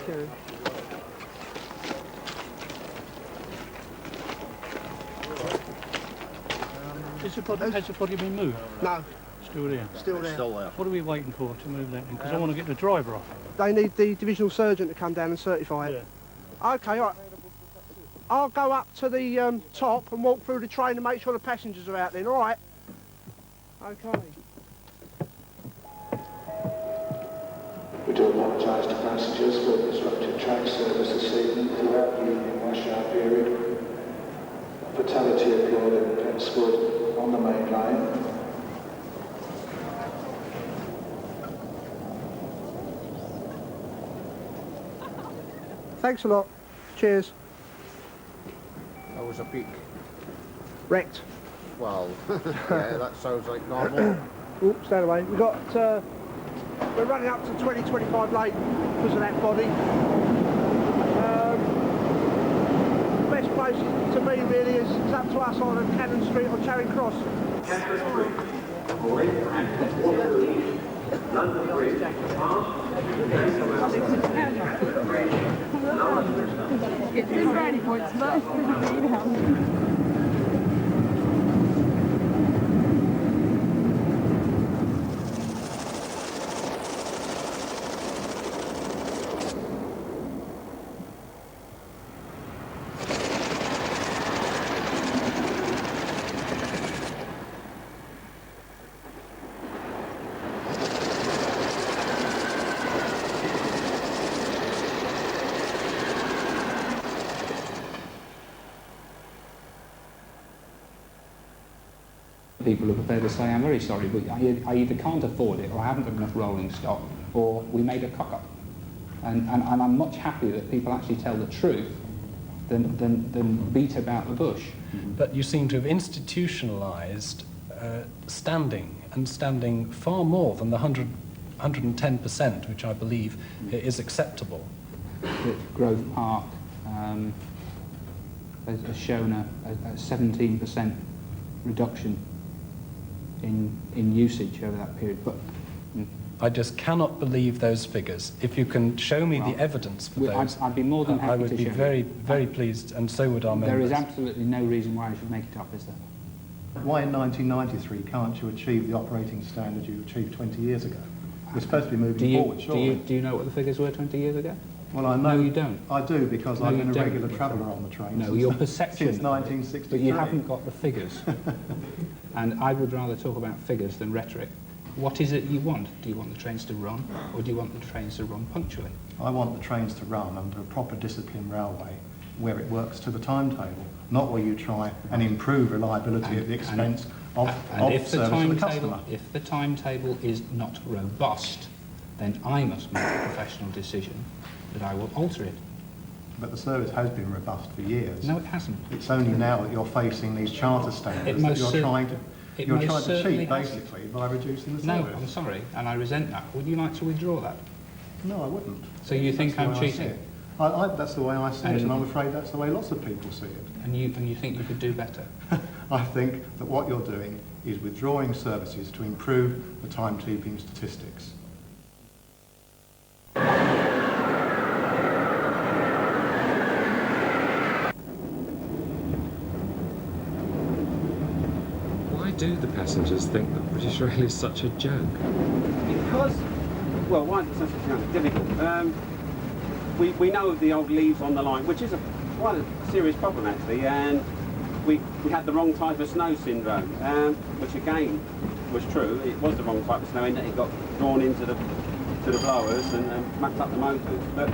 Carry. Has the body been moved? No. Still there? Still there. Still there. What are we waiting for to move that in? Because I want to get the driver off. They need the divisional surgeon to come down and certify it. Yeah. Okay, all right. I'll go up to the top and walk through the train and make sure the passengers are out then, all right? Okay. We do apologise to passengers for the disrupted train service this evening throughout the evening rush hour period. A fatality occurred in Penswood on the main line. Thanks a lot. Cheers. That was a bit, Wrecked. well, yeah, that sounds like normal. Oops, stand away. We've got, we're running up to 20-25 late because of that body. Best place to be really is up to us on Cannon Street or Charing Cross. It's in brownie points, but it's pretty good. People are prepared to say, I'm very sorry, but I either can't afford it, or I haven't got enough rolling stock, or we made a cock-up. And I'm much happier that people actually tell the truth than beat about the bush. But you seem to have institutionalised standing far more than the 110%, which I believe is acceptable. That Grove Park has shown a 17% reduction in usage over that period. But I just cannot believe those figures. If you can show me the evidence for those, I'd be more than happy to show I would be very pleased, and so would our members. There is absolutely no reason why I should make it up, is there? Why in 1993 can't you achieve the operating standard you achieved 20 years ago? We're supposed to be moving forward, surely. Do you know what the figures were 20 years ago? Well, I know. No, you don't. I do, because I've been a regular traveller on the train. No, your perception. Since 1963. But you haven't got the figures. And I would rather talk about figures than rhetoric. What is it you want? Do you want the trains to run, or do you want the trains to run punctually? I want the trains to run under a proper disciplined railway where it works to the timetable, not where you try and improve reliability at the expense of service to the customer. If the timetable is not robust, then I must make a professional decision that I will alter it. But the service has been robust for years. No, it hasn't. It's only now that you're facing these charter standards that you're trying to cheat, basically, by reducing the service. No, I'm sorry, and I resent that. Would you like to withdraw that? No, I wouldn't. So you think I'm cheating? That's the way I see it, and I'm afraid that's the way lots of people see it. And you think you could do better? I think that what you're doing is withdrawing services to improve the timekeeping statistics. Why do the passengers think that British Rail is such a joke? Because, well, why is it such a joke? Difficult. We know of the old leaves on the line, which is quite a serious problem actually, and we had the wrong type of snow syndrome, which again was true. It was the wrong type of snow in that it got drawn into the blowers and mucked up the motors. But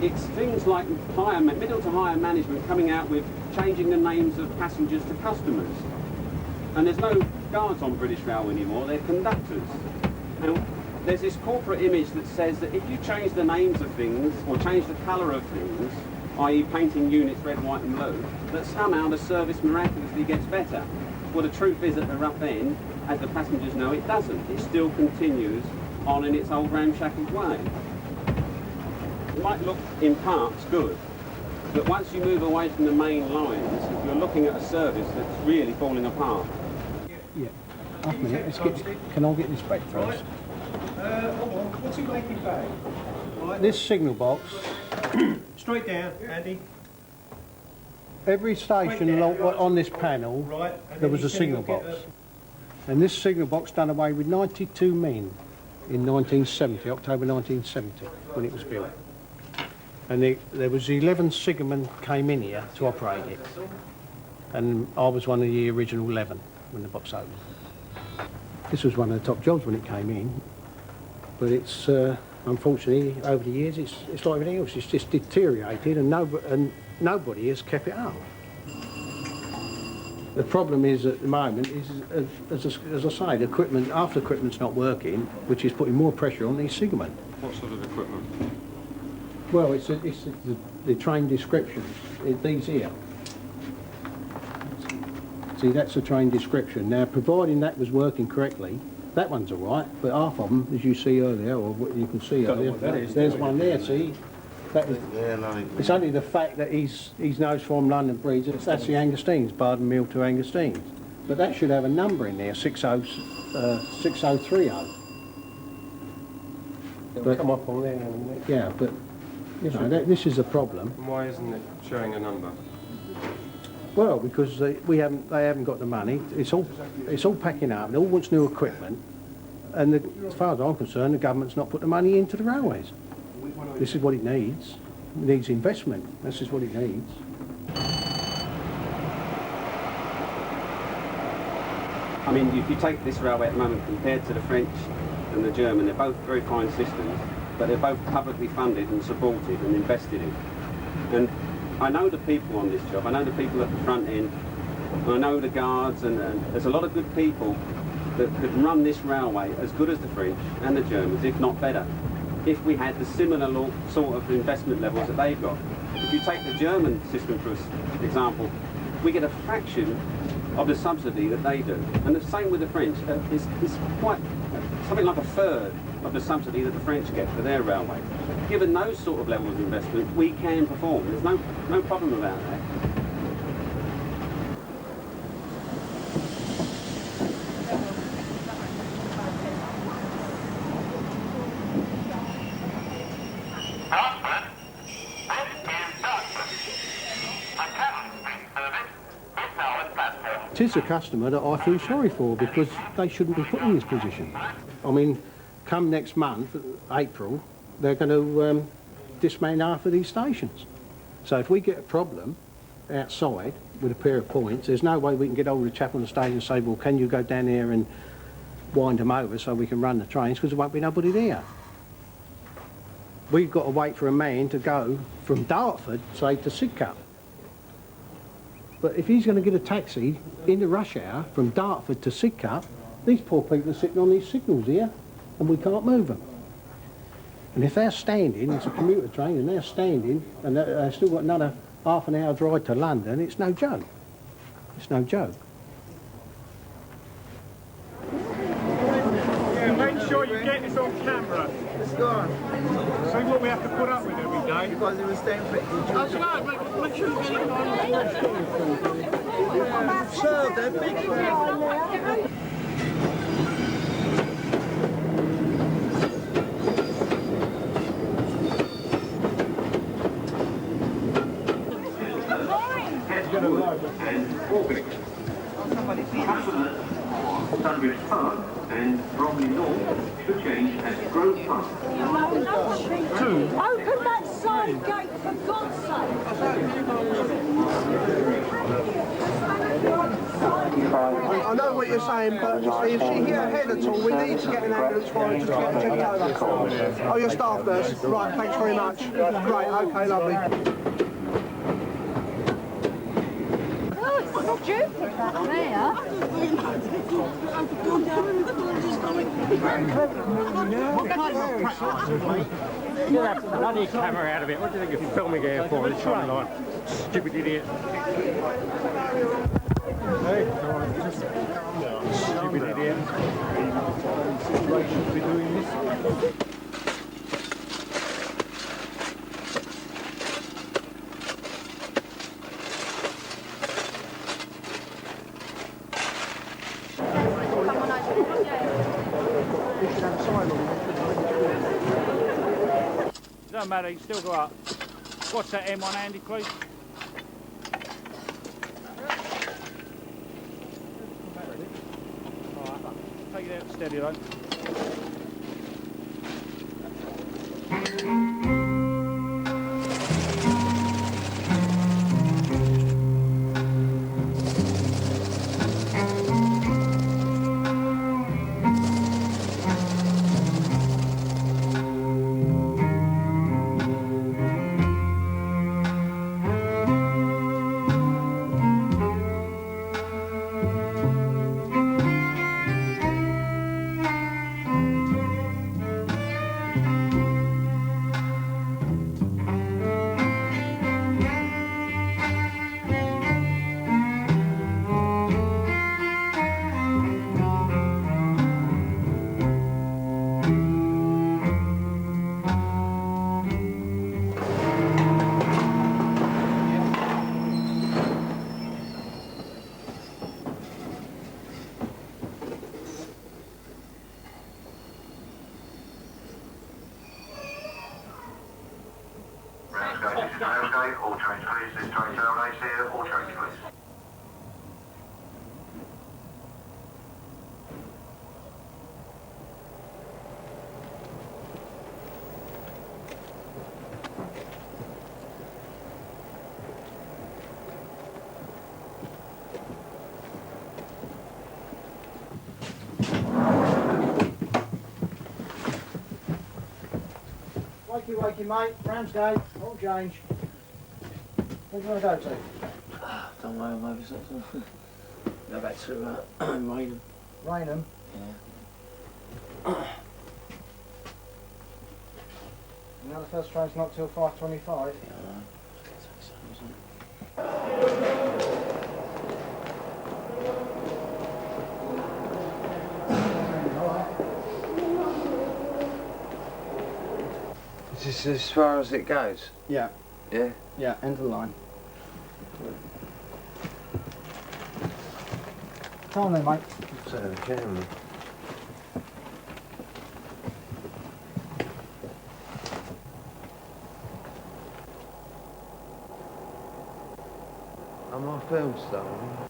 it's things like middle to higher management coming out with changing the names of passengers to customers. And there's no guards on British Rail anymore, they're conductors. And there's this corporate image that says that if you change the names of things, or change the colour of things, i.e. painting units red, white and blue, that somehow the service miraculously gets better. Well, the truth is at the rough end, as the passengers know, it doesn't. It still continues on in its old ramshackle way. It might look in parts good, but once you move away from the main lines, you're looking at a service that's really falling apart. Yeah. Half a minute. Can I get this back first? Hold on. What's he making back? Right, this signal box. Straight down, Andy. Every station on this panel, there was a signal box. And this signal box done away with 92 men in 1970, October 1970, when it was built. And there was 11 signalmen came in here to operate it. And I was one of the original 11 when the box opened. This was one of the top jobs when it came in, but it's unfortunately over the years it's like everything else. It's just deteriorated, and nobody has kept it up. The problem is at the moment is, as I say, the equipment, half the equipment's not working, which is putting more pressure on these signalmen. What sort of equipment? Well, it's the train descriptions. These here. See, that's a train description. Now, providing that was working correctly, that one's all right, but half of them, as you see earlier, or what you can see earlier, there's one there, see? That is, it's only the fact that he's knows from London Bridge, that's the Angosteens, Barden Mill to Angosteens. But that should have a number in there, 6030. It'll come up on there. Yeah, but, you know, this is a problem. And why isn't it showing a number? Well, because they haven't got the money. It's all packing up. They all wants new equipment, and as far as I'm concerned, the government's not put the money into the railways. This is what it needs. It needs investment. This is what it needs. I mean, if you take this railway at the moment compared to the French and the German, they're both very fine systems, but they're both publicly funded and supported and invested in. And I know the people on this job, I know the people at the front end, I know the guards, and there's a lot of good people that could run this railway as good as the French and the Germans, if not better, if we had the similar sort of investment levels that they've got. If you take the German system, for example, we get a fraction of the subsidy that they do. And the same with the French. It's quite something like a third of the subsidy that the French get for their railway. Given those sort of levels of investment, we can perform. There's no problem about that. It is a customer that I feel sorry for, because they shouldn't be put in this position. I mean, come next month, April, they're going to dismantle half of these stations. So if we get a problem outside with a pair of points, there's no way we can get hold of the chap on the station and say, well, can you go down there and wind them over so we can run the trains, because there won't be nobody there. We've got to wait for a man to go from Dartford, say, to Sidcup. But if he's going to get a taxi in the rush hour from Dartford to Sidcup, these poor people are sitting on these signals here, and we can't move them. And if they're standing, it's a commuter train, and they're standing, and they've still got another half an hour drive to London, it's no joke. It's no joke. Yeah, make sure you get this on camera. It's gone. See what we have to put up with every day. You guys are the same thing. That's right, make sure you get it on. So, they're big. And Albany. Customers for Tunbridge Park and Bromley North should change at Grove Park. Open that side gate, for God's sake! I know what you're saying, but if she here ahead at all, we need to get an ambulance for her to get checked over. Oh, your staff nurse. Right, thanks very much. Great, okay, lovely. Not stupid, that there. Get that bloody camera out of it. What do you think you're filming here for? It's trying like stupid idiot. Hey, stupid idiot. Should be doing this. Don't matter, you can still go up. What's that M1 handy, please? Alright, take it out steady though. All trains please, this train terminates here, all trains please. Wakey, wakey, mate. Ramsgate. All change. Where do you want to go to? Don't worry, maybe something. Go back to Raynham. Raynham? Yeah. Now the first train's not till 5:25. Yeah, I know. Is this as far as it goes? Yeah. Yeah? Yeah, end of the line. Come on then, mate. So, gentlemen. Are my films starting?